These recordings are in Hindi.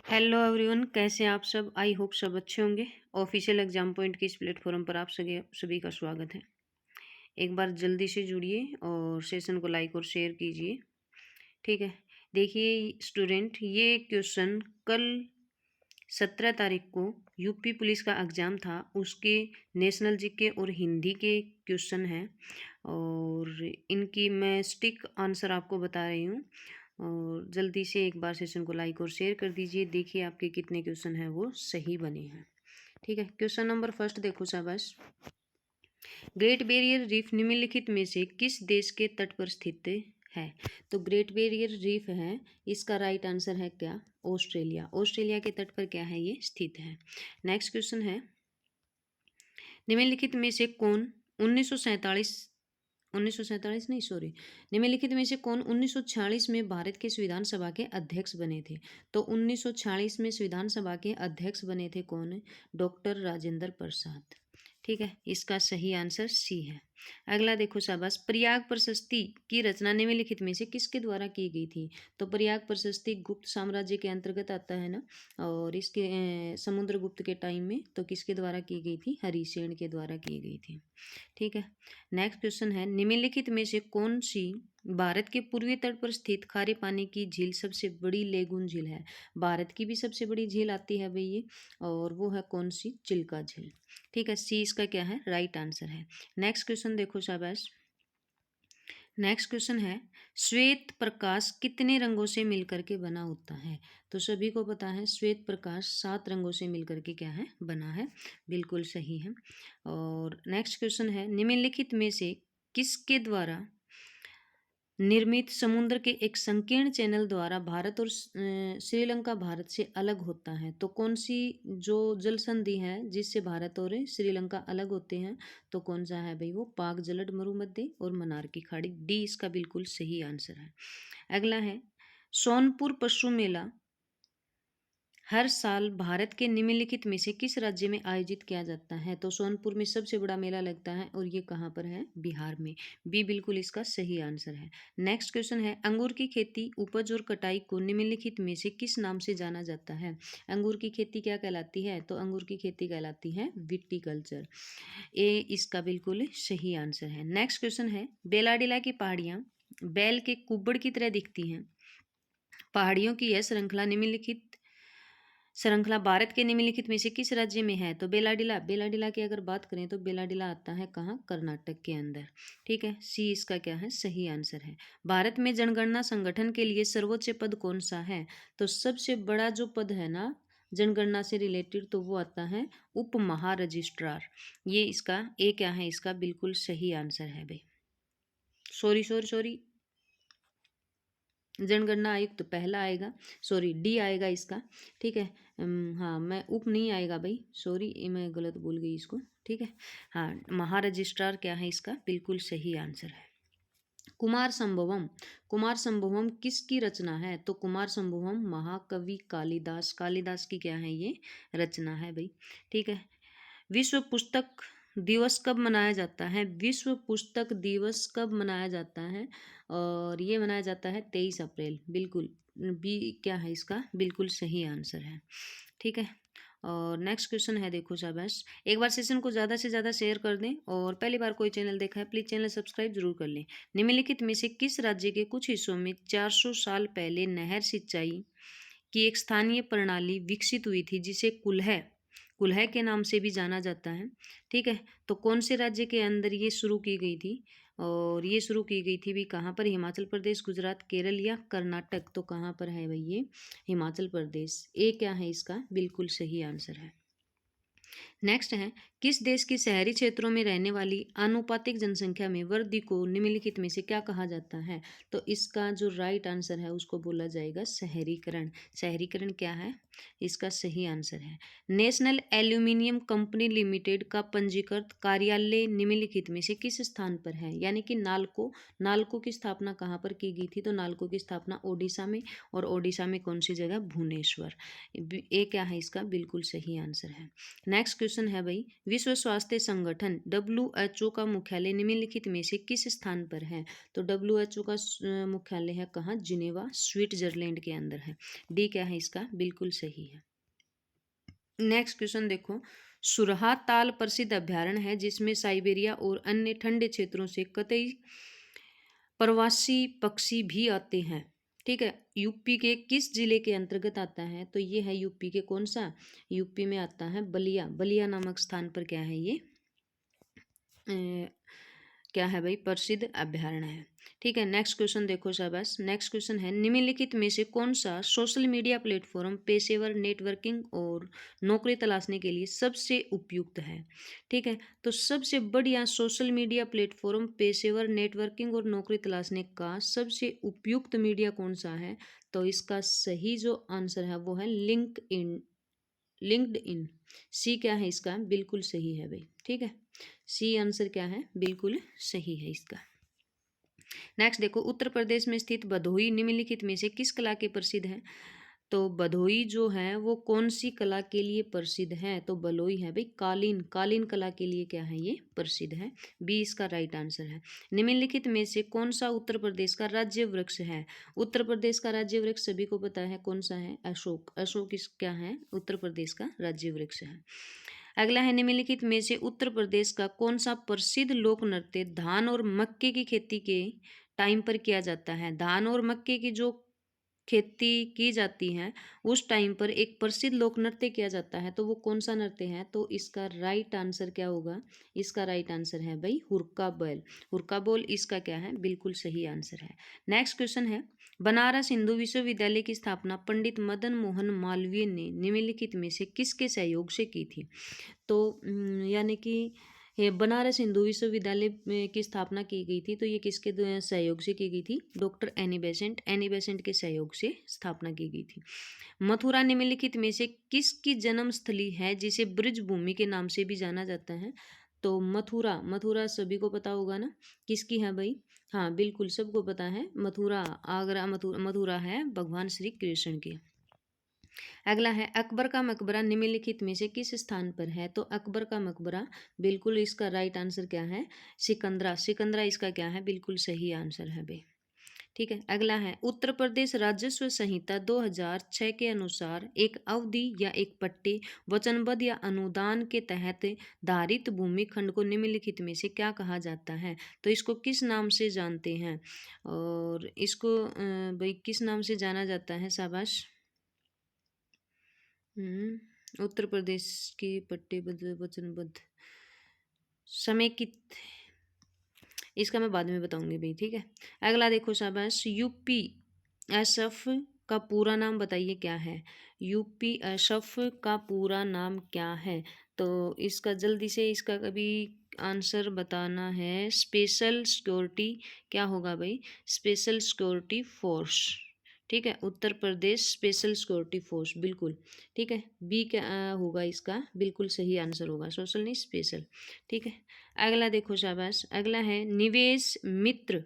हेलो एवरीवन, कैसे हैं आप सब। आई होप सब अच्छे होंगे। ऑफिशियल एग्जाम पॉइंट के इस प्लेटफॉर्म पर आप सभी का स्वागत है। एक बार जल्दी से जुड़िए और सेशन को लाइक और शेयर कीजिए। ठीक है। देखिए स्टूडेंट, ये क्वेश्चन कल 17 तारीख को यूपी पुलिस का एग्ज़ाम था, उसके नेशनल जीके और हिंदी के क्वेश्चन हैं और इनकी मैं स्टिक आंसर आपको बता रही हूँ। और जल्दी से एक बार सेशन को लाइक और शेयर कर दीजिए। देखिए आपके कितने क्वेश्चन हैं वो सही बने हैं। ठीक है। क्वेश्चन नंबर फर्स्ट देखो शाबाश। ग्रेट बैरियर रीफ निम्नलिखित में से किस देश के तट पर स्थित है? तो ग्रेट बैरियर रीफ है, इसका राइट आंसर है क्या? ऑस्ट्रेलिया। ऑस्ट्रेलिया के तट पर क्या है, ये स्थित है। नेक्स्ट क्वेश्चन है, निम्नलिखित में से कौन 1947 नहीं सॉरी निम्नलिखित में से कौन 1946 में भारत के संविधान सभा के अध्यक्ष बने थे? तो 1946 में संविधान सभा के अध्यक्ष बने थे कौन? डॉक्टर राजेंद्र प्रसाद। ठीक है, इसका सही आंसर सी है। अगला देखो शाबाश। प्रयाग प्रशस्ति की रचना निम्नलिखित में से किसके द्वारा की गई थी? तो प्रयाग प्रशस्ति गुप्त साम्राज्य के अंतर्गत आता है ना, और इसके समुद्रगुप्त के टाइम में तो किसके द्वारा की गई थी? हरिसेन के द्वारा की गई थी। ठीक है। नेक्स्ट क्वेश्चन है, निम्नलिखित में से कौन सी भारत के पूर्वी तट पर स्थित खारे पानी की झील सबसे बड़ी लेगून झील है? भारत की भी सबसे बड़ी झील आती है भाई ये, और वो है कौन सी? चिल्का झील। ठीक है, सी इसका क्या है? राइट आंसर है। नेक्स्ट क्वेश्चन देखो शाबाश। नेक्स्ट क्वेश्चन है, श्वेत प्रकाश कितने रंगों से मिलकर के बना होता है? तो सभी को पता है श्वेत प्रकाश 7 रंगों से मिलकर के क्या है? बना है। बिल्कुल सही है। और नेक्स्ट क्वेश्चन है, निम्नलिखित में से किसके द्वारा निर्मित समुद्र के एक संकीर्ण चैनल द्वारा भारत और श्रीलंका भारत से अलग होता है? तो कौन सी जो जल संधि है जिससे भारत और श्रीलंका अलग होते हैं, तो कौन सा है भाई? वो पाक जलद मरुमध्य और मन्नार की खाड़ी। डी इसका बिल्कुल सही आंसर है। अगला है, सोनपुर पशु मेला हर साल भारत के निम्नलिखित में से किस राज्य में आयोजित किया जाता है? तो सोनपुर में सबसे बड़ा मेला लगता है और ये कहाँ पर है? बिहार में। बी बिल्कुल इसका सही आंसर है। नेक्स्ट क्वेश्चन है, अंगूर की खेती, उपज और कटाई को निम्नलिखित में से किस नाम से जाना जाता है? अंगूर की खेती क्या कहलाती है? तो अंगूर की खेती कहलाती है विटीकल्चर। ए इसका बिल्कुल सही आंसर है। नेक्स्ट क्वेश्चन है, बेलाडीला की पहाड़ियाँ बैल के कुब्बड़ की तरह दिखती हैं। पहाड़ियों की यह श्रृंखला भारत के निम्नलिखित में से किस राज्य में है? तो बेलाडीला की अगर बात करें तो बेलाडीला आता है कहाँ? कर्नाटक के अंदर। ठीक है, सी इसका क्या है? सही आंसर है। भारत में जनगणना संगठन के लिए सर्वोच्च पद कौन सा है? तो सबसे बड़ा जो पद है ना जनगणना से रिलेटेड, तो वो आता है उप महारजिस्ट्रार। ये इसका ए क्या है? इसका बिल्कुल सही आंसर है भाई। सॉरी, जनगणना आयुक्त तो पहला आएगा, सॉरी डी आएगा इसका। ठीक है। हाँ, मैं उप नहीं आएगा भाई, सॉरी मैं गलत बोल गई इसको। ठीक है। हाँ, महारजिस्ट्रार क्या है इसका? बिल्कुल सही आंसर है। कुमार संभवम किसकी रचना है? तो कुमार संभवम महाकवि कालिदास की क्या है? ये रचना है भाई। ठीक है। विश्व पुस्तक दिवस कब मनाया जाता है? विश्व पुस्तक दिवस कब मनाया जाता है? और ये मनाया जाता है 23 अप्रैल। बिल्कुल बी क्या है इसका? बिल्कुल सही आंसर है। ठीक है। और नेक्स्ट क्वेश्चन है, देखो शाबाश। एक बार सेशन को ज़्यादा से ज़्यादा शेयर कर दें, और पहली बार कोई चैनल देखा है प्लीज़ चैनल सब्सक्राइब जरूर कर लें। निम्नलिखित में से किस राज्य के कुछ हिस्सों में 400 साल पहले नहर सिंचाई की एक स्थानीय प्रणाली विकसित हुई थी जिसे कुल्है के नाम से भी जाना जाता है? ठीक है। तो कौन से राज्य के अंदर ये शुरू की गई थी? और ये शुरू की गई थी भी कहाँ पर? हिमाचल प्रदेश, गुजरात, केरल या कर्नाटक? तो कहाँ पर है भाई ये? हिमाचल प्रदेश। ए क्या है इसका? बिल्कुल सही आंसर है। नेक्स्ट है, किस देश के शहरी क्षेत्रों में रहने वाली आनुपातिक जनसंख्या में वृद्धि को निम्नलिखित में से क्या कहा जाता है? तो इसका जो राइट आंसर है उसको बोला जाएगा शहरीकरण। शहरीकरण क्या है? इसका सही आंसर है। नेशनल एल्यूमिनियम कंपनी लिमिटेड का पंजीकृत कार्यालय निम्नलिखित में से किस स्थान पर है? यानी कि नालको की स्थापना कहाँ पर की गई थी? तो नालको की स्थापना ओडिशा में, और ओडिशा में कौन सी जगह? भुवनेश्वर। ए क्या है इसका? बिल्कुल सही आंसर है। नेक्स्ट क्वेश्चन है भाई, विश्व स्वास्थ्य संगठन WHO का मुख्यालय निम्नलिखित में से किस स्थान पर है? तो WHO का मुख्यालय है कहाँ? जिनेवा, स्विट्जरलैंड के अंदर है। डी क्या है इसका? बिल्कुल सही है। नेक्स्ट क्वेश्चन देखो, सुरहा ताल प्रसिद्ध अभ्यारण्य है जिसमें साइबेरिया और अन्य ठंडे क्षेत्रों से कई प्रवासी पक्षी भी आते हैं। ठीक है, यूपी के किस जिले के अंतर्गत आता है? तो ये है यूपी के कौन सा? यूपी में आता है बलिया। बलिया नामक स्थान पर क्या है ये? क्या है भाई? प्रसिद्ध अभ्यारण्य है। ठीक है, नेक्स्ट क्वेश्चन देखो शाबाश। नेक्स्ट क्वेश्चन है, निम्नलिखित में से कौन सा सोशल मीडिया प्लेटफॉर्म पेशेवर नेटवर्किंग और नौकरी तलाशने के लिए सबसे उपयुक्त है? ठीक है, तो सबसे बढ़िया सोशल मीडिया प्लेटफॉर्म पेशेवर नेटवर्किंग और नौकरी तलाशने का सबसे उपयुक्त मीडिया कौन सा है? तो इसका सही जो आंसर है वो है लिंक्डइन। सी क्या है इसका? बिल्कुल सही है भाई। ठीक है, सी आंसर क्या है? बिल्कुल सही है इसका। नेक्स्ट देखो, उत्तर प्रदेश में स्थित भदोही निम्नलिखित में से किस कला के प्रसिद्ध है? तो भदोही जो है वो कौन सी कला के लिए प्रसिद्ध है? तो बलोई है भाई, कालीन। कालीन कला के लिए क्या है? ये प्रसिद्ध है। बी इसका राइट आंसर है। निम्नलिखित में से कौन सा उत्तर प्रदेश का राज्य वृक्ष है? उत्तर प्रदेश का राज्य वृक्ष सभी को पता है कौन सा है? अशोक। अशोक इस क्या है? उत्तर प्रदेश का राज्य वृक्ष है। अगला है, निम्नलिखित में से उत्तर प्रदेश का कौन सा प्रसिद्ध लोक नृत्य धान और मक्के की खेती के टाइम पर किया जाता है? धान और मक्के की जो खेती की जाती है उस टाइम पर एक प्रसिद्ध लोक नृत्य किया जाता है, तो वो कौन सा नृत्य है? तो इसका राइट आंसर क्या होगा? इसका राइट आंसर है भाई हुरका बैल। हुरका बोल इसका क्या है? बिल्कुल सही आंसर है। नेक्स्ट क्वेश्चन है, बनारस हिंदू विश्वविद्यालय की स्थापना पंडित मदन मोहन मालवीय ने निम्नलिखित में से किसके सहयोग से की थी? तो यानी कि ये बनारस हिंदू विश्वविद्यालय की स्थापना की गई थी, तो ये किसके सहयोग से की गई थी? Doctor Annie Besant. Annie Besant के सहयोग से स्थापना की गई थी। मथुरा निम्नलिखित में से किसकी जन्म स्थली है जिसे ब्रज भूमि के नाम से भी जाना जाता है? तो मथुरा, मथुरा सभी को पता होगा ना किसकी है भाई? हाँ बिल्कुल सबको पता है, मथुरा आगरा मथुरा है भगवान श्री कृष्ण की। अगला है, अकबर का मकबरा निम्नलिखित में से किस स्थान पर है? तो अकबर का मकबरा बिल्कुल इसका राइट आंसर क्या है? सिकंदरा। सिकंदरा इसका क्या है? बिल्कुल सही आंसर है भाई। ठीक है, अगला है, उत्तर प्रदेश राजस्व संहिता 2006 के अनुसार एक अवधि या एक पट्टे वचनबद्ध या अनुदान के तहत धारित भूमि खंड को निम्नलिखित में से क्या कहा जाता है? तो इसको किस नाम से जानते हैं? और इसको भाई किस नाम से जाना जाता है? शाबाश। उत्तर प्रदेश के पट्टेबद्ध वचनबद्ध समेकित, इसका मैं बाद में बताऊंगी भाई। ठीक है, अगला देखो शाबाश, UPSF का पूरा नाम बताइए क्या है? UPSF का पूरा नाम क्या है? तो इसका जल्दी से इसका कभी आंसर बताना है। स्पेशल सिक्योरिटी क्या होगा भाई? Special security force. ठीक है, Uttar Pradesh special security force बिल्कुल। ठीक है, बी क्या होगा इसका? बिल्कुल सही आंसर होगा, सोशल नहीं स्पेशल। ठीक है, अगला देखो शाबाश। अगला है, निवेश मित्र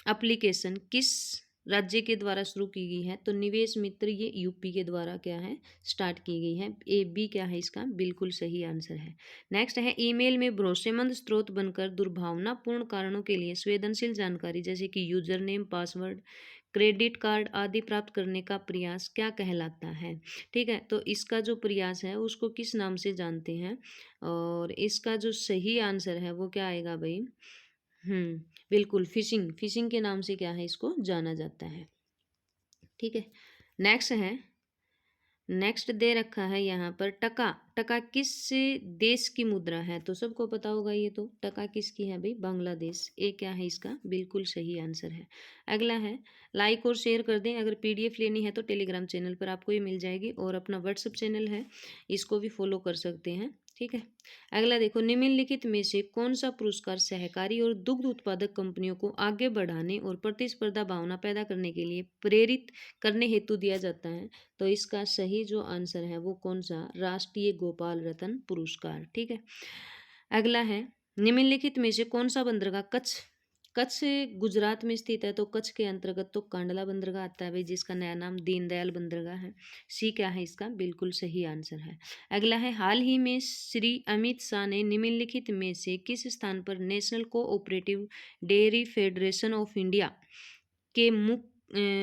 एप्लीकेशन किस राज्य के द्वारा शुरू की गई है? तो निवेश मित्र ये यूपी के द्वारा क्या है? स्टार्ट की गई है। ए बी क्या है इसका? बिल्कुल सही आंसर है। नेक्स्ट है, ईमेल में भरोसेमंद स्रोत बनकर दुर्भावनापूर्ण कारणों के लिए संवेदनशील जानकारी जैसे कि user name, password, credit card आदि प्राप्त करने का प्रयास क्या कहलाता है? ठीक है, तो इसका जो प्रयास है उसको किस नाम से जानते हैं? और इसका जो सही आंसर है वो क्या आएगा भाई? बिल्कुल फिशिंग। फिशिंग के नाम से क्या है इसको जाना जाता है। ठीक है, नेक्स्ट है, नेक्स्ट दे रखा है यहाँ पर टका। टका किस देश की मुद्रा है? तो सबको पता होगा ये तो, टका किसकी है भाई? बांग्लादेश। ए क्या है इसका? बिल्कुल सही आंसर है। अगला है, लाइक और शेयर कर दें। अगर PDF लेनी है तो टेलीग्राम चैनल पर आपको ये मिल जाएगी, और अपना व्हाट्सएप चैनल है इसको भी फॉलो कर सकते हैं। ठीक है, अगला देखो, निम्नलिखित में से कौन सा पुरस्कार सहकारी और दुग्ध उत्पादक कंपनियों को आगे बढ़ाने और प्रतिस्पर्धा भावना पैदा करने के लिए प्रेरित करने हेतु दिया जाता है? तो इसका सही जो आंसर है वो कौन सा? राष्ट्रीय गोपाल रत्न पुरस्कार। ठीक है, अगला है, निम्नलिखित में से कौन सा बंदरगाह कच्छ कच्छ गुजरात में स्थित है, तो कच्छ के अंतर्गत तो कांडला बंदरगाह आता है भाई, जिसका नया नाम दीनदयाल बंदरगाह है। सी क्या है इसका बिल्कुल सही आंसर है। अगला है, हाल ही में श्री अमित शाह ने निम्नलिखित में से किस स्थान पर national cooperative dairy federation of India के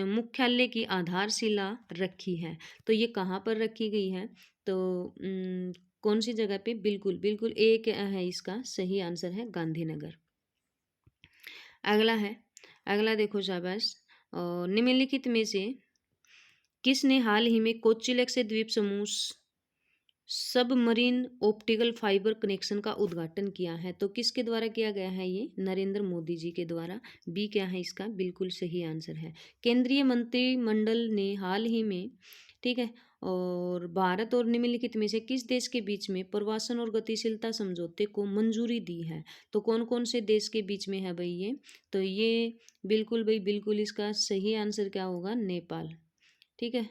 मुख्यालय की आधारशिला रखी है? तो ये कहाँ पर रखी गई है? तो कौन सी जगह पे? बिल्कुल बिल्कुल एक है इसका सही आंसर है गांधीनगर। अगला है, अगला देखो शाबाश, निम्नलिखित में से किसने हाल ही में कोच्चिलक से द्वीप समूह सबमरीन ऑप्टिकल फाइबर कनेक्शन का उद्घाटन किया है? तो किसके द्वारा किया गया है? ये नरेंद्र मोदी जी के द्वारा। बी क्या है इसका बिल्कुल सही आंसर है। केंद्रीय मंत्रिमंडल ने हाल ही में, ठीक है, और भारत और निम्नलिखित में से किस देश के बीच में प्रवासन और गतिशीलता समझौते को मंजूरी दी है? तो कौन कौन से देश के बीच में है भाई ये? तो ये बिल्कुल भाई बिल्कुल इसका सही आंसर क्या होगा? नेपाल। ठीक है,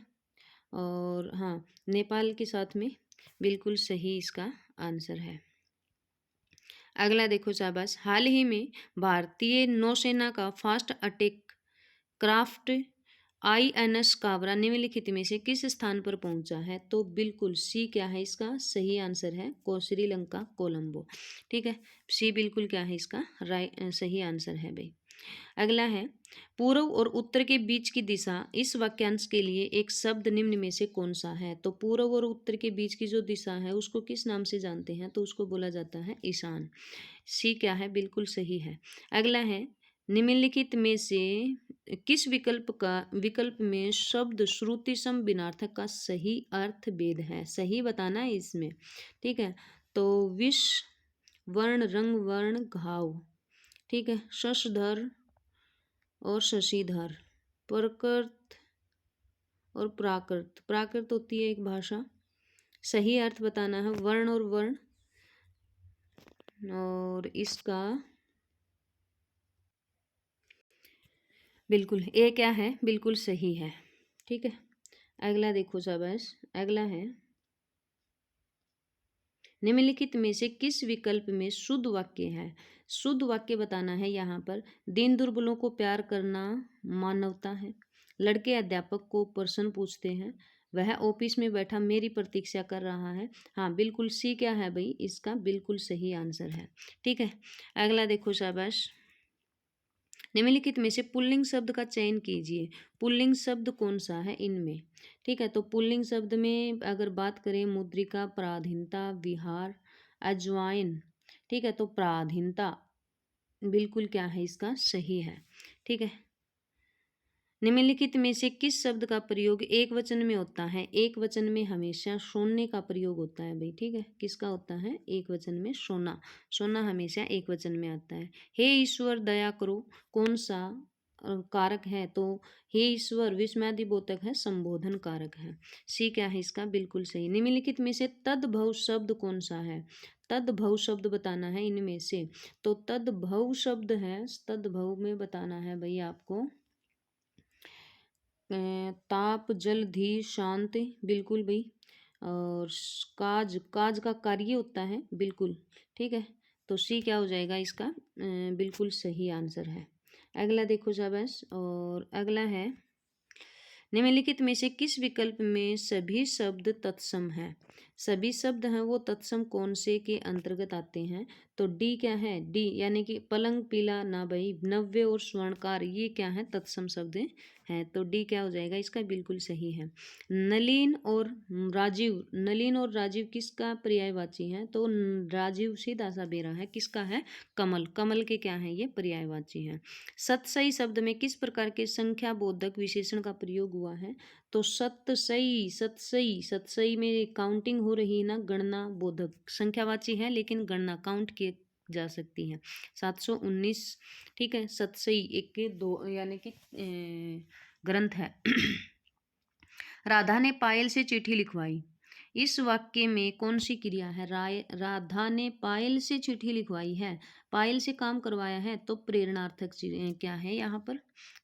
और हाँ, नेपाल के साथ में बिल्कुल सही इसका आंसर है। अगला देखो शाबाश, हाल ही में भारतीय नौसेना का fast attack craft INS Kabra निम्नलिखित में से किस स्थान पर पहुंचा है? तो बिल्कुल सी क्या है इसका सही आंसर है? श्रीलंका कोलंबो। ठीक है, सी बिल्कुल क्या है इसका सही आंसर है भाई। अगला है, पूर्व और उत्तर के बीच की दिशा इस वाक्यांश के लिए एक शब्द निम्न में से कौन सा है? तो पूर्व और उत्तर के बीच की जो दिशा है उसको किस नाम से जानते हैं? तो उसको बोला जाता है ईशान। सी क्या है बिल्कुल सही है। अगला है, निम्नलिखित में से किस विकल्प में शब्द श्रुति सम भिन्नार्थक का सही अर्थ भेद है? सही बताना है इसमें। ठीक है, तो विष वर्ण रंग वर्ण घाव, ठीक है, शशधर और शशिधर, प्रकृत और प्राकृत, प्राकृत होती है एक भाषा। सही अर्थ बताना है वर्ण और वर्ण, और इसका बिल्कुल ए क्या है बिल्कुल सही है। ठीक है, अगला देखो शाबाश, अगला है, निम्नलिखित में से किस विकल्प में शुद्ध वाक्य है? शुद्ध वाक्य बताना है यहाँ पर। दीन दुर्बलों को प्यार करना मानवता है। लड़के अध्यापक को प्रश्न पूछते हैं। वह ऑफिस में बैठा मेरी प्रतीक्षा कर रहा है। हाँ बिल्कुल सी क्या है भाई इसका बिल्कुल सही आंसर है। ठीक है, अगला देखो शाबाश, निम्नलिखित में से पुल्लिंग शब्द का चयन कीजिए। पुल्लिंग शब्द कौन सा है इनमें? ठीक है, तो पुल्लिंग शब्द में अगर बात करें, मुद्रिका, पराधीनता, विहार, अजवाइन, ठीक है, तो पराधीनता बिल्कुल क्या है इसका सही है। ठीक है, निम्नलिखित में से किस शब्द का प्रयोग एक वचन में होता है? एक वचन में हमेशा सोने का प्रयोग होता है भाई। ठीक है, किसका होता है? एक वचन में सोना। सोना हमेशा एक वचन में आता है। हे ईश्वर दया करो कौन सा कारक है? तो हे ईश्वर विस्मयादिबोधक है, संबोधन कारक है। सी क्या है इसका बिल्कुल सही। निम्नलिखित में से तद्भव शब्द कौन सा है? तद्भव शब्द बताना है इनमें से। तो तद्भव शब्द है, तद्भव में बताना है भाई आपको ताप जल धी शांत, बिल्कुल भाई, और काज, काज का कार्य होता है बिल्कुल। ठीक है, तो सी क्या हो जाएगा इसका बिल्कुल सही आंसर है। अगला देखो शाबाश, और अगला है, निम्नलिखित में से किस विकल्प में सभी शब्द तत्सम है? सभी शब्द हैं वो तत्सम कौन से के अंतर्गत आते हैं? तो डी क्या है? डी यानी कि पलंग पीला ना भाई, नव्य और स्वर्णकार, ये क्या है? तत्सम शब्द हैं। तो डी क्या हो जाएगा इसका बिल्कुल सही है। नलिन और राजीव, नलिन और राजीव किसका पर्यायवाची है? तो राजीव सीधा सा बेरा है, किसका है? कमल, कमल के क्या है? ये पर्यायवाची है। सतसई शब्द में किस प्रकार के संख्या बोधक विशेषण का प्रयोग हुआ है? तो सतसई, सतसई, सतसई में काउंटिंग हो रही है ना, गणना बोधक, संख्यावाची है लेकिन गणना काउंट की जा सकती है। 719, ठीक है, सतसई एक के दो यानी कि ग्रंथ है। राधा ने पायल से चिट्ठी लिखवाई। इस वाक्य में कौन सी क्रिया है? राधा ने पायल से चिट्ठी लिखवाई है, पायल से काम करवाया है, तो प्रेरणार्थक क्या है यहाँ पर?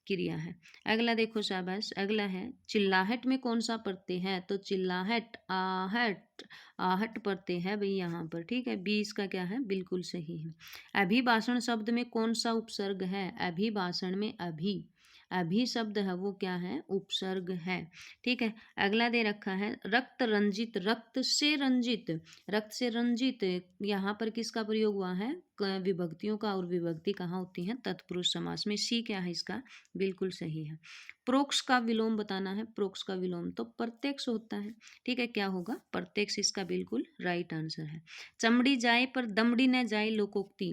क्रिया है। अगला देखो शाबाश, अगला है चिल्लाहट में कौन सा प्रत्यय है? तो चिल्लाहट आहट, आहट प्रत्यय है भाई यहाँ पर, ठीक है। बी इसका क्या है? बिल्कुल सही है। अभिभाषण शब्द में कौन सा उपसर्ग है? अभिभाषण में अभी, अभी शब्द है वो क्या है? उपसर्ग है, ठीक है। अगला दे रखा है रक्त रंजित, रक्त से रंजित, रक्त से रंजित यहाँ पर किसका प्रयोग हुआ है? विभक्तियों का, और विभक्ति कहाँ होती है? तत्पुरुष समास में। सी क्या है इसका? बिल्कुल सही है। प्रोक्ष का विलोम बताना है, प्रोक्ष का विलोम तो प्रत्यक्ष होता है, ठीक है। क्या होगा? प्रत्यक्ष इसका बिल्कुल राइट आंसर है। चमड़ी जाए पर दमड़ी न जाए लोकोक्ति,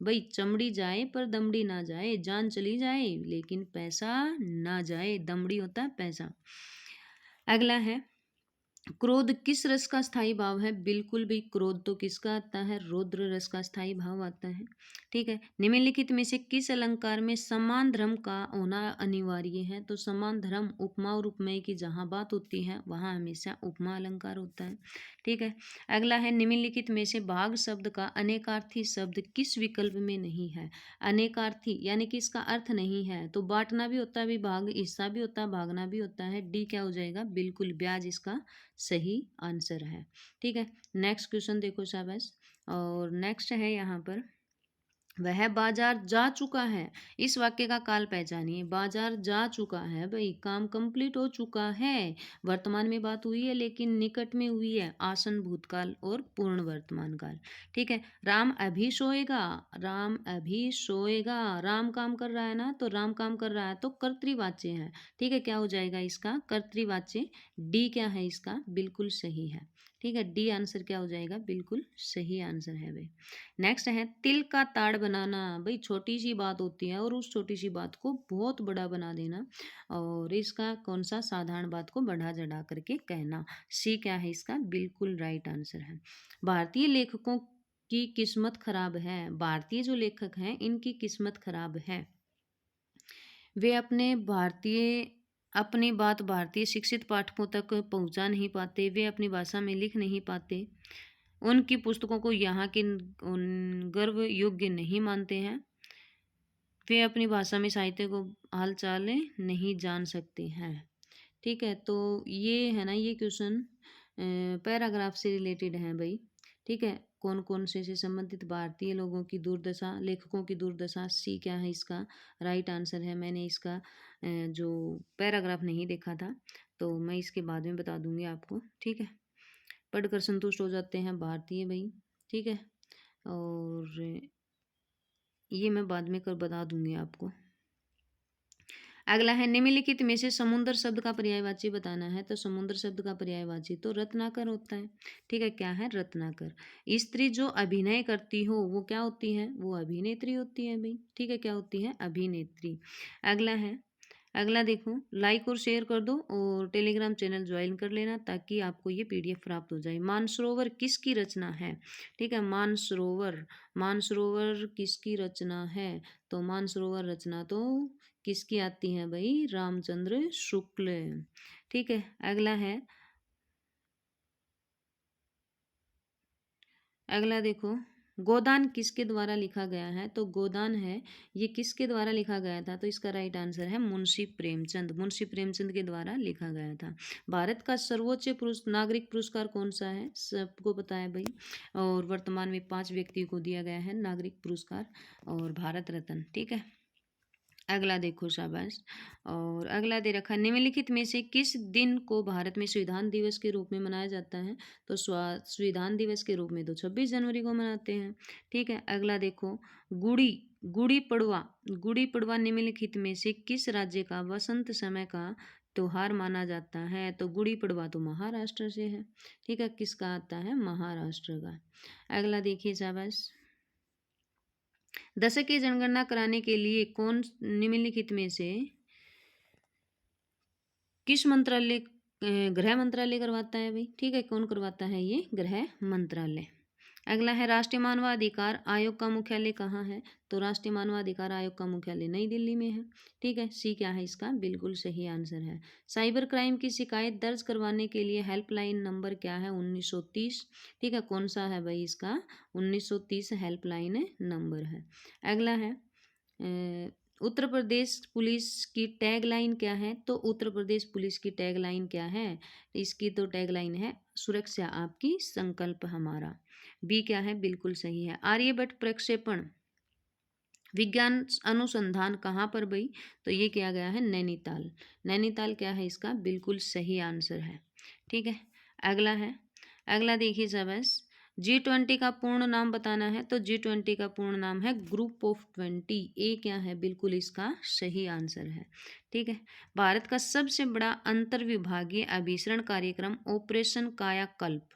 भाई चमड़ी जाए पर दमड़ी ना जाए, जान चली जाए लेकिन पैसा ना जाए, दमड़ी होता है पैसा। अगला है क्रोध किस रस का स्थायी भाव है? बिल्कुल भी क्रोध तो किसका आता है? रौद्र रस का स्थायी भाव आता है, ठीक है। निम्नलिखित में से किस अलंकार में समान धर्म का होना अनिवार्य है? तो समान धर्म उपमा और उपमेय की जहाँ बात होती है वहाँ हमेशा उपमा अलंकार होता है, ठीक है। अगला है निम्नलिखित में से भाग शब्द का अनेकार्थी शब्द किस विकल्प में नहीं है? अनेकार्थी यानी कि इसका अर्थ नहीं है, तो बांटना भी होता है विभाग, हिस्सा भी होता है, भागना भी होता है। डी क्या हो जाएगा? बिल्कुल ब्याज इसका सही आंसर है, ठीक है। नेक्स्ट क्वेश्चन देखो शाबाश, और नेक्स्ट है यहाँ पर वह बाजार जा चुका है, इस वाक्य का काल पहचानिए। बाजार जा चुका है भाई, काम कंप्लीट हो चुका है, वर्तमान में बात हुई है लेकिन निकट में हुई है, आसन भूतकाल और पूर्ण वर्तमान काल, ठीक है। राम अभी सोएगा, राम अभी सोएगा, राम काम कर रहा है ना, तो राम काम कर रहा है तो कर्तृवाच्य है, ठीक है। क्या हो जाएगा इसका? कर्तृवाच्य। डी क्या है इसका? बिल्कुल सही है, ठीक है। डी आंसर क्या हो जाएगा? बिल्कुल सही आंसर है भाई। नेक्स्ट है तिल का ताड़ बनाना, भाई छोटी सी बात होती है और उस छोटी सी बात को बहुत बड़ा बना देना, और इसका कौन सा? साधारण बात को बढ़ा चढ़ा करके कहना। सी क्या है इसका? बिल्कुल राइट आंसर है। भारतीय लेखकों की किस्मत खराब है, भारतीय जो लेखक हैं इनकी किस्मत खराब है, वे अपनी बात भारतीय शिक्षित पाठकों तक पहुंचा नहीं पाते, वे अपनी भाषा में लिख नहीं पाते, उनकी पुस्तकों को यहाँ के गर्व योग्य नहीं मानते हैं, वे अपनी भाषा में साहित्य को हाल चाल नहीं जान सकते हैं, ठीक है। तो ये है ना, ये क्वेश्चन पैराग्राफ से रिलेटेड है भाई, ठीक है। कौन कौन से संबंधित? भारतीय लोगों की दुर्दशा, लेखकों की दुर्दशा। सी क्या है इसका? राइट आंसर है। मैंने इसका जो पैराग्राफ नहीं देखा था, तो मैं इसके बाद में बता दूंगी आपको, ठीक है। पढ़कर संतुष्ट हो जाते हैं भारतीय भाई, ठीक है। और ये मैं बाद में कर बता दूंगी आपको। अगला है निम्नलिखित में से समुद्र शब्द का पर्यायवाची बताना है, तो समुद्र शब्द का पर्यायवाची तो रत्नाकर होता है, ठीक है। क्या है? रत्नाकर। स्त्री जो अभिनय करती हो वो क्या होती है? वो अभिनेत्री होती है भाई, ठीक है। क्या होती है? अभिनेत्री। अगला है, अगला देखो, लाइक और शेयर कर दो और टेलीग्राम चैनल ज्वाइन कर लेना ताकि आपको ये पीडीएफ प्राप्त हो जाए। मानसरोवर किसकी रचना है? ठीक है, मानसरोवर, मानसरोवर किसकी रचना है? तो मानसरोवर रचना तो किसकी आती है भाई? रामचंद्र शुक्ल, ठीक है। अगला है, अगला देखो, गोदान किसके द्वारा लिखा गया है? तो गोदान है, ये किसके द्वारा लिखा गया था? तो इसका राइट आंसर है मुंशी प्रेमचंद, मुंशी प्रेमचंद के द्वारा लिखा गया था। भारत का सर्वोच्च नागरिक पुरस्कार कौन सा है? सबको पता है भाई, और वर्तमान में 5 व्यक्ति को दिया गया है नागरिक पुरस्कार और भारत रत्न, ठीक है। अगला देखो शाबाश, और अगला दे रखा, निम्नलिखित में से किस दिन को भारत में संविधान दिवस के रूप में मनाया जाता है? तो संविधान दिवस के रूप में तो 26 जनवरी को मनाते हैं, ठीक है। अगला देखो, गुड़ी, गुड़ी पड़वा, गुड़ी पड़वा निम्नलिखित में से किस राज्य का वसंत समय का त्योहार माना जाता है? तो गुड़ी पड़वा तो महाराष्ट्र से है, ठीक है। किसका आता है? महाराष्ट्र का। अगला देखिए शाबाश, दशक की जनगणना कराने के लिए कौन निम्नलिखित में से किस मंत्रालय, गृह मंत्रालय करवाता है भाई, ठीक है। कौन करवाता है? ये गृह मंत्रालय। अगला है राष्ट्रीय मानवाधिकार आयोग का मुख्यालय कहाँ है? तो राष्ट्रीय मानवाधिकार आयोग का मुख्यालय नई दिल्ली में है। ठीक है, सी क्या है इसका बिल्कुल सही आंसर है। साइबर क्राइम की शिकायत दर्ज करवाने के लिए हेल्पलाइन नंबर क्या है? 1930। ठीक है, कौन सा है भाई इसका? 1930 हेल्पलाइन नंबर है। अगला है उत्तर प्रदेश पुलिस की टैगलाइन क्या है? तो उत्तर प्रदेश पुलिस की टैगलाइन क्या है? इसकी तो टैगलाइन है सुरक्षा आपकी संकल्प हमारा। बी क्या है? बिल्कुल सही है। आर्यभट्ट प्रक्षेपण विज्ञान अनुसंधान कहाँ पर भाई? तो ये किया गया है नैनीताल। नैनीताल क्या है इसका बिल्कुल सही आंसर है। ठीक है, अगला है, अगला देखिए सबस, G20 का पूर्ण नाम बताना है। तो G20 का पूर्ण नाम है ग्रुप ऑफ 20। ए क्या है? बिल्कुल इसका सही आंसर है। ठीक है, भारत का सबसे बड़ा अंतर्विभागीय अभिसरण कार्यक्रम ऑपरेशन कायाकल्प,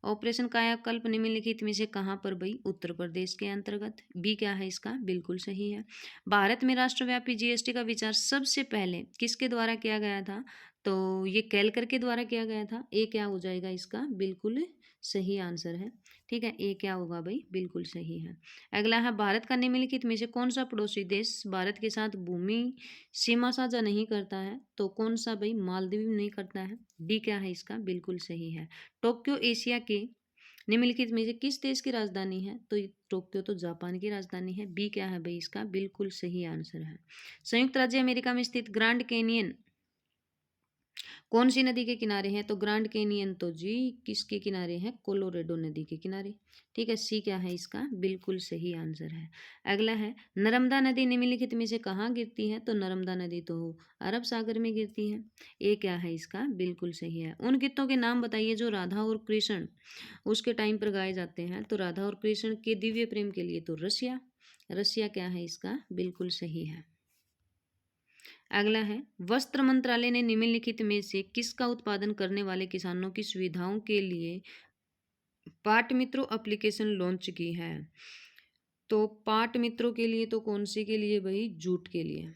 ऑपरेशन कायाकल्प निम्नलिखित में से कहाँ पर भाई? उत्तर प्रदेश के अंतर्गत। बी क्या है इसका? बिल्कुल सही है। भारत में राष्ट्रव्यापी जीएसटी का विचार सबसे पहले किसके द्वारा किया गया था? तो ये केलकर के द्वारा किया गया था। ए क्या हो जाएगा इसका? बिल्कुल सही आंसर है। ठीक है, ए क्या होगा भाई? बिल्कुल सही है। अगला है, भारत का निम्नलिखित में से कौन सा पड़ोसी देश भारत के साथ भूमि सीमा साझा नहीं करता है? तो कौन सा भाई? मालदीव नहीं करता है। डी क्या है इसका? बिल्कुल सही है। टोक्यो एशिया के निम्नलिखित में से किस देश की राजधानी है? तो टोक्यो तो जापान की राजधानी है। बी क्या है भाई इसका? बिल्कुल सही आंसर है। संयुक्त राज्य अमेरिका में स्थित ग्रांड कैनियन कौन सी नदी के किनारे है? तो ग्रांड कैनियन तो जी किसके किनारे है? कोलोरेडो नदी के किनारे। ठीक है, सी क्या है इसका? बिल्कुल सही आंसर है। अगला है, नर्मदा नदी निम्नलिखित में से कहाँ गिरती है? तो नर्मदा नदी तो अरब सागर में गिरती है। ए क्या है इसका? बिल्कुल सही है। उन गीतों के नाम बताइए जो राधा और कृष्ण उसके टाइम पर गाए जाते हैं। तो राधा और कृष्ण के दिव्य प्रेम के लिए तो रसिया, रसिया क्या है इसका? बिल्कुल सही है। अगला है, वस्त्र मंत्रालय ने निम्नलिखित में से किसका उत्पादन करने वाले किसानों की सुविधाओं के लिए पाट मित्रों एप्लीकेशन लॉन्च की है? तो पाट मित्रों के लिए तो कौन सी के लिए भाई? जूट के लिए।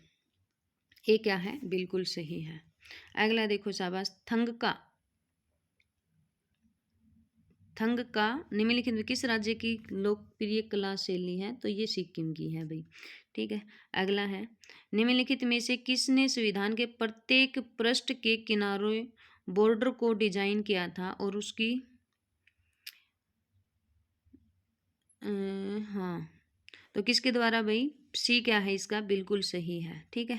ये क्या है? बिल्कुल सही है। अगला देखो शाबाश, थंग का निम्नलिखित में किस राज्य की लोकप्रिय कला शैली है? तो ये सिक्किम की है भाई। ठीक है, अगला है, निम्नलिखित में से किसने संविधान के प्रत्येक पृष्ठ के किनारों बॉर्डर को डिजाइन किया था और उसकी हाँ, तो किसके द्वारा भाई? सी क्या है इसका? बिल्कुल सही है। ठीक है,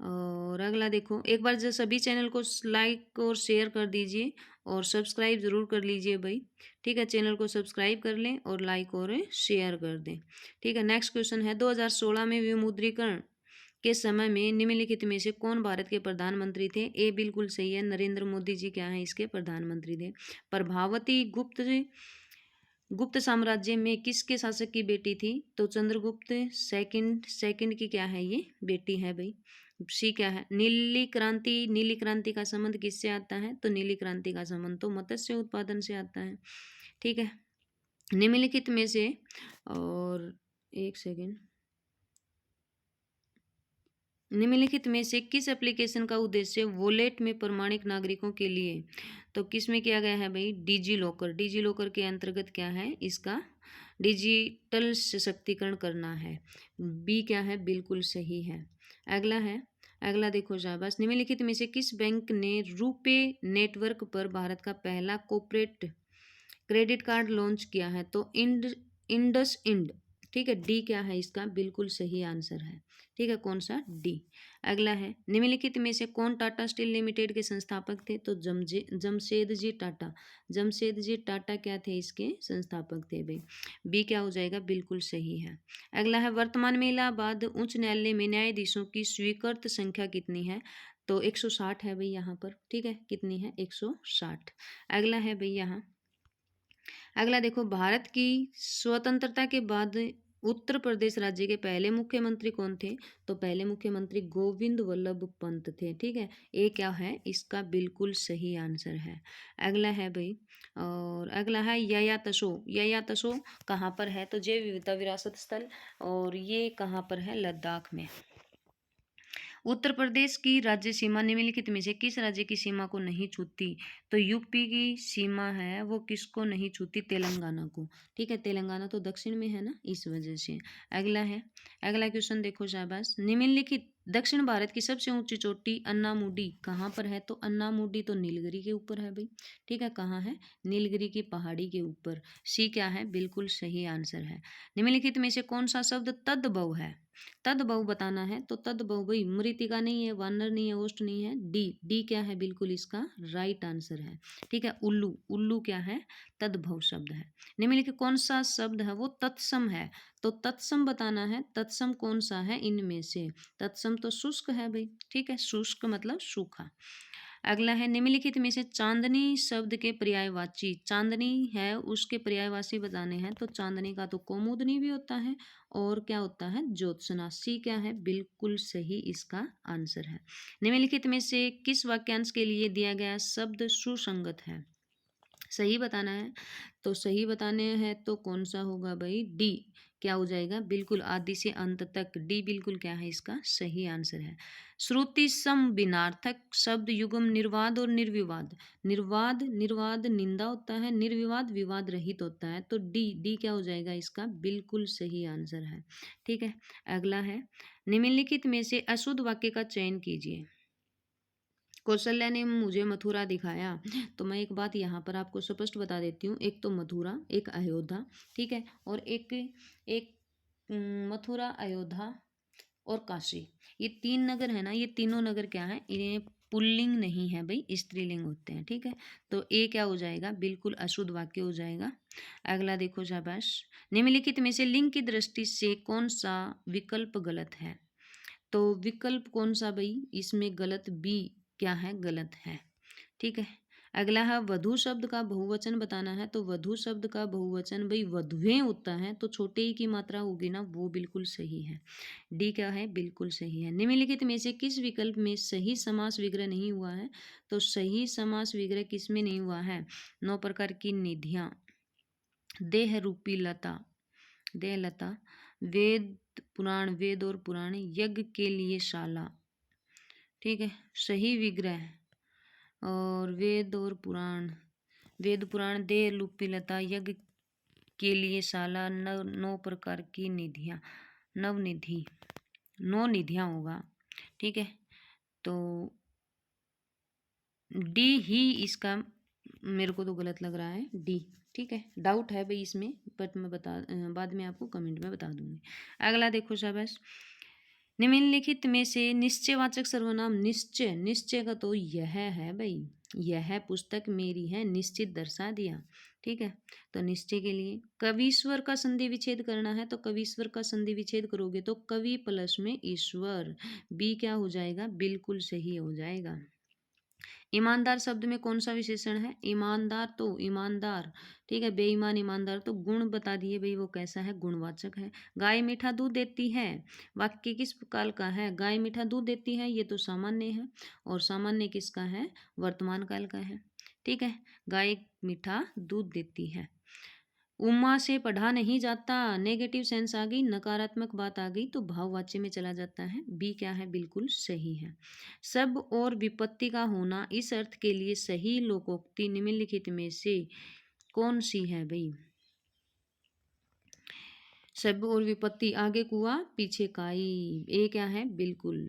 और अगला देखो, एक बार जो सभी चैनल को लाइक और शेयर कर दीजिए और सब्सक्राइब ज़रूर कर लीजिए भाई। ठीक है, चैनल को सब्सक्राइब कर लें और लाइक और शेयर कर दें। ठीक है, नेक्स्ट क्वेश्चन है, 2016 में विमुद्रीकरण के समय में निम्नलिखित में से कौन भारत के प्रधानमंत्री थे? ए बिल्कुल सही है, नरेंद्र मोदी जी क्या है इसके प्रधानमंत्री थे। प्रभावती गुप्त साम्राज्य में किसके शासक की बेटी थी? तो चंद्रगुप्त सेकंड सेकंड की क्या है? ये बेटी है भाई। सी क्या है? नीली क्रांति, नीली क्रांति का संबंध किससे आता है? तो नीली क्रांति का संबंध तो मत्स्य उत्पादन से आता है। ठीक है, निम्नलिखित में से, और एक सेकेंड, निम्नलिखित में से किस एप्लीकेशन का उद्देश्य वॉलेट में प्रमाणिक नागरिकों के लिए, तो किस में किया गया है भाई? Digi locker. डिजी लॉकर के अंतर्गत क्या है इसका? डिजिटल सशक्तिकरण करना है। बी क्या है? बिल्कुल सही है। अगला है, अगला देखो शाबाश, निम्नलिखित में से किस बैंक ने रुपे नेटवर्क पर भारत का पहला कॉर्पोरेट क्रेडिट कार्ड लॉन्च किया है? तो इंडस इंड। ठीक है, डी क्या है इसका? बिल्कुल सही आंसर है। ठीक है, कौन सा? डी। अगला है, निम्नलिखित में से कौन टाटा स्टील लिमिटेड के संस्थापक थे? तो जमशेदजी टाटा। जमशेदजी टाटा क्या थे? इसके संस्थापक थे भाई। बी क्या हो जाएगा? बिल्कुल सही है। अगला है, वर्तमान में इलाहाबाद उच्च न्यायालय में न्यायाधीशों की स्वीकृत संख्या कितनी है? तो 160 है भाई यहाँ पर। ठीक है, कितनी है? 160। अगला है भाई यहाँ, अगला देखो, भारत की स्वतंत्रता के बाद उत्तर प्रदेश राज्य के पहले मुख्यमंत्री कौन थे? तो पहले मुख्यमंत्री गोविंद वल्लभ पंत थे। ठीक है, ये क्या है इसका? बिल्कुल सही आंसर है। अगला है भाई, और अगला है यया तसो। यया तसो कहाँ पर है? तो जैव विविधता विरासत स्थल, और ये कहाँ पर है? लद्दाख में। उत्तर प्रदेश की राज्य सीमा निम्नलिखित में से किस राज्य की सीमा को नहीं छूती? तो यूपी की सीमा है वो किसको नहीं छूती? तेलंगाना को। ठीक है, तेलंगाना तो दक्षिण में है ना, इस वजह से। अगला है, अगला क्वेश्चन देखो शाबाश। निम्नलिखित दक्षिण भारत की सबसे ऊंची चोटी अन्नामुडी कहाँ पर है? तो अन्नामुडी तो नीलगिरी के ऊपर है भाई। ठीक है, कहाँ है? नीलगिरी की पहाड़ी के ऊपर। सी क्या है? बिल्कुल सही आंसर है। निम्नलिखित में से कौन सा शब्द तद्भव है? तद्भव बताना है तो तद्भव भाई मृतिका नहीं है, वानर नहीं है, ओष्ठ नहीं है, डी। डी क्या है? बिल्कुल इसका राइट आंसर है। ठीक है, उल्लू। उल्लू क्या है? तद्भव शब्द है। निम्नलिखित कौन सा शब्द है वो तत्सम है? तो तत्सम बताना है, तत्सम कौन सा है इनमें से? तत्सम तो शुष्क है भाई। ठीक है, शुष्क मतलब सूखा। अगला है, निम्नलिखित में से चांदनी शब्द के पर्यायवाची, चांदनी है उसके पर्यायवाची बताने हैं तो चांदनी का तो कौमुदनी भी होता है और क्या होता है? ज्योत्सना। सी क्या है? बिल्कुल सही इसका आंसर है। निम्नलिखित में से किस वाक्यांश के लिए दिया गया शब्द सुसंगत है? सही बताना है तो सही बताने हैं तो कौन सा होगा भाई? डी। क्या हो जाएगा? बिल्कुल आदि से अंत तक। डी बिल्कुल क्या है? इसका सही आंसर है। श्रुति सम भिन्नार्थक शब्द युगम निर्वाद और निर्विवाद। निर्वाद, निर्वाद निंदा होता है, निर्विवाद विवाद रहित होता है, तो डी। डी क्या हो जाएगा? इसका बिल्कुल सही आंसर है। ठीक है, अगला है, निम्नलिखित में से अशुद्ध वाक्य का चयन कीजिए। कौशल्या ने मुझे मथुरा दिखाया, तो मैं एक बात यहाँ पर आपको स्पष्ट बता देती हूँ। एक तो मथुरा, एक अयोध्या, ठीक है, और एक एक मथुरा, अयोध्या और काशी, ये तीन नगर है ना, ये तीनों नगर क्या है? इन्हें पुल्लिंग नहीं है भाई, स्त्रीलिंग होते हैं। ठीक है, तो ए क्या हो जाएगा? बिल्कुल अशुद्ध वाक्य हो जाएगा। अगला देखो शाबाश। निम्नलिखित में से लिंग की दृष्टि से कौन सा विकल्प गलत है? तो विकल्प कौन सा भाई इसमें गलत? बी क्या है? गलत है। ठीक है, अगला है, वधु शब्द का बहुवचन बताना है तो वधु शब्द का बहुवचन भाई वधुएं होता है, तो छोटे ही की मात्रा होगी ना, वो बिल्कुल सही है। डी क्या है? बिल्कुल सही है। निम्नलिखित में से किस विकल्प में सही समास विग्रह नहीं हुआ है? तो सही समास विग्रह किस में नहीं हुआ है? 9 प्रकार की निधियां, देह रूपी लता, देह लता, वेद पुराण, वेद और पुराण, यज्ञ के लिए शाला। ठीक है, सही विग्रह और वेद और पुराण, वेद पुराण, देह रूपी लता, यज्ञ के लिए शाला, नव 9 प्रकार की निधियां, नवनिधि, 9 निधियां होगा। ठीक है, तो डी ही इसका मेरे को तो गलत लग रहा है, डी। ठीक है, डाउट है भाई इसमें, बट मैं बाद में आपको कमेंट में बता दूंगी। अगला देखो शाबाश। निम्नलिखित में से निश्चयवाचक सर्वनाम, निश्चय, निश्चय का तो यह है भाई, यह पुस्तक मेरी है, निश्चित दर्शा दिया। ठीक है, तो निश्चय के लिए कवीश्वर का संधि विच्छेद करना है तो कवीश्वर का संधि विच्छेद करोगे तो कवि प्लस में ईश्वर, बी क्या हो जाएगा? बिल्कुल सही हो जाएगा। ईमानदार शब्द में कौन सा विशेषण है? ईमानदार तो ईमानदार, ठीक है, बेईमान ईमानदार तो गुण बता दिए भाई, वो कैसा है? गुणवाचक है। गाय मीठा दूध देती है, वाक्य किस काल का है? गाय मीठा दूध देती है, ये तो सामान्य है, और सामान्य किसका है? वर्तमान काल का है। ठीक है, गाय मीठा दूध देती है। उमा से पढ़ा नहीं जाता, नेगेटिव सेंस आ गई, नकारात्मक बात आ गई, तो भाववाच्य में चला जाता है। बी क्या है? बिल्कुल सही है। सब और विपत्ति का होना इस अर्थ के लिए सही लोकोक्ति निम्नलिखित में से कौन सी है भाई? सब और विपत्ति, आगे कुआ पीछे काई, ए क्या है? बिल्कुल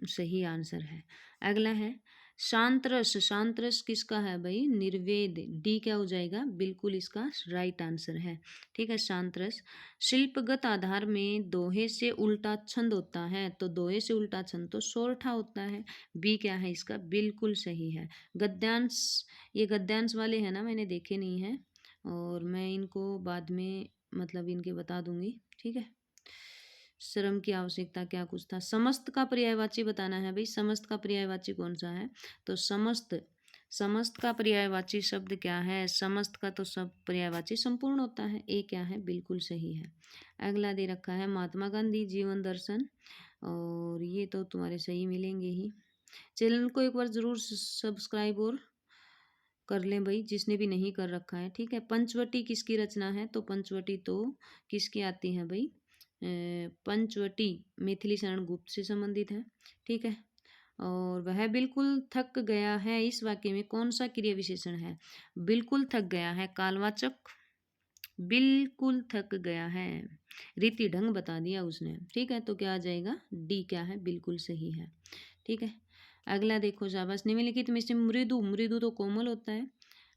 सही आंसर है। अगला है, शांत रस, शांत रस किसका है भाई? निर्वेद, डी क्या हो जाएगा? बिल्कुल इसका राइट आंसर है। ठीक है, शांत रस। शिल्पगत आधार में दोहे से उल्टा छंद होता है, तो दोहे से उल्टा छंद तो सोरठा होता है, बी क्या है इसका? बिल्कुल सही है। गद्यांश, ये गद्यांश वाले हैं ना, मैंने देखे नहीं है और मैं इनको बाद में मतलब इनके बता दूंगी। ठीक है, श्रम की आवश्यकता क्या कुछ था। समस्त का पर्यायवाची बताना है भाई, समस्त का पर्यायवाची कौन सा है? तो समस्त, समस्त का पर्यायवाची शब्द क्या है? समस्त का तो सब पर्यायवाची संपूर्ण होता है, ए क्या है? बिल्कुल सही है। अगला दे रखा है महात्मा गांधी जीवन दर्शन, और ये तो तुम्हारे सही मिलेंगे ही। चैनल को एक बार जरूर सब्सक्राइब और कर लें भाई, जिसने भी नहीं कर रखा है। ठीक है, पंचवटी किसकी रचना है? तो पंचवटी तो किसकी आती है भाई? पंचवटी मैथिली शरण गुप्त से संबंधित है। ठीक है। और वह बिल्कुल थक गया है, इस वाक्य में कौन सा क्रिया विशेषण है? बिल्कुल थक गया है कालवाचक, बिल्कुल थक गया है। रीति ढंग बता दिया उसने। ठीक है, तो क्या आ जाएगा? डी क्या है? बिल्कुल सही है। ठीक है। अगला देखो शाबाश। निम्नलिखित में से मृदु, मृदु तो कोमल होता है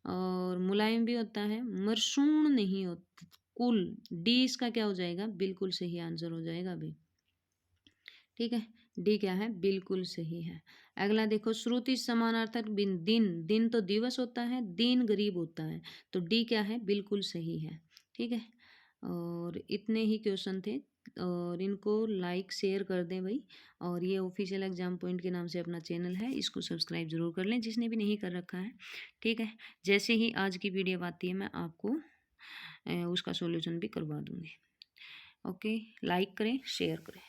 और मुलायम भी होता है, मरसूण नहीं होता। कुल, डी इसका क्या हो जाएगा? बिल्कुल सही आंसर हो जाएगा अभी। ठीक है, डी क्या है? बिल्कुल सही है। अगला देखो, श्रुति समानार्थक दिन, दिन तो दिवस होता है, दिन गरीब होता है, तो डी क्या है? बिल्कुल सही है। ठीक है, और इतने ही क्वेश्चन थे और इनको लाइक शेयर कर दें भाई। और ये ऑफिशियल एग्जाम पॉइंट के नाम से अपना चैनल है, इसको सब्सक्राइब जरूर कर लें जिसने भी नहीं कर रखा है। ठीक है, जैसे ही आज की वीडियो आती है मैं आपको उसका सॉल्यूशन भी करवा दूंगी। ओके, लाइक करें, शेयर करें।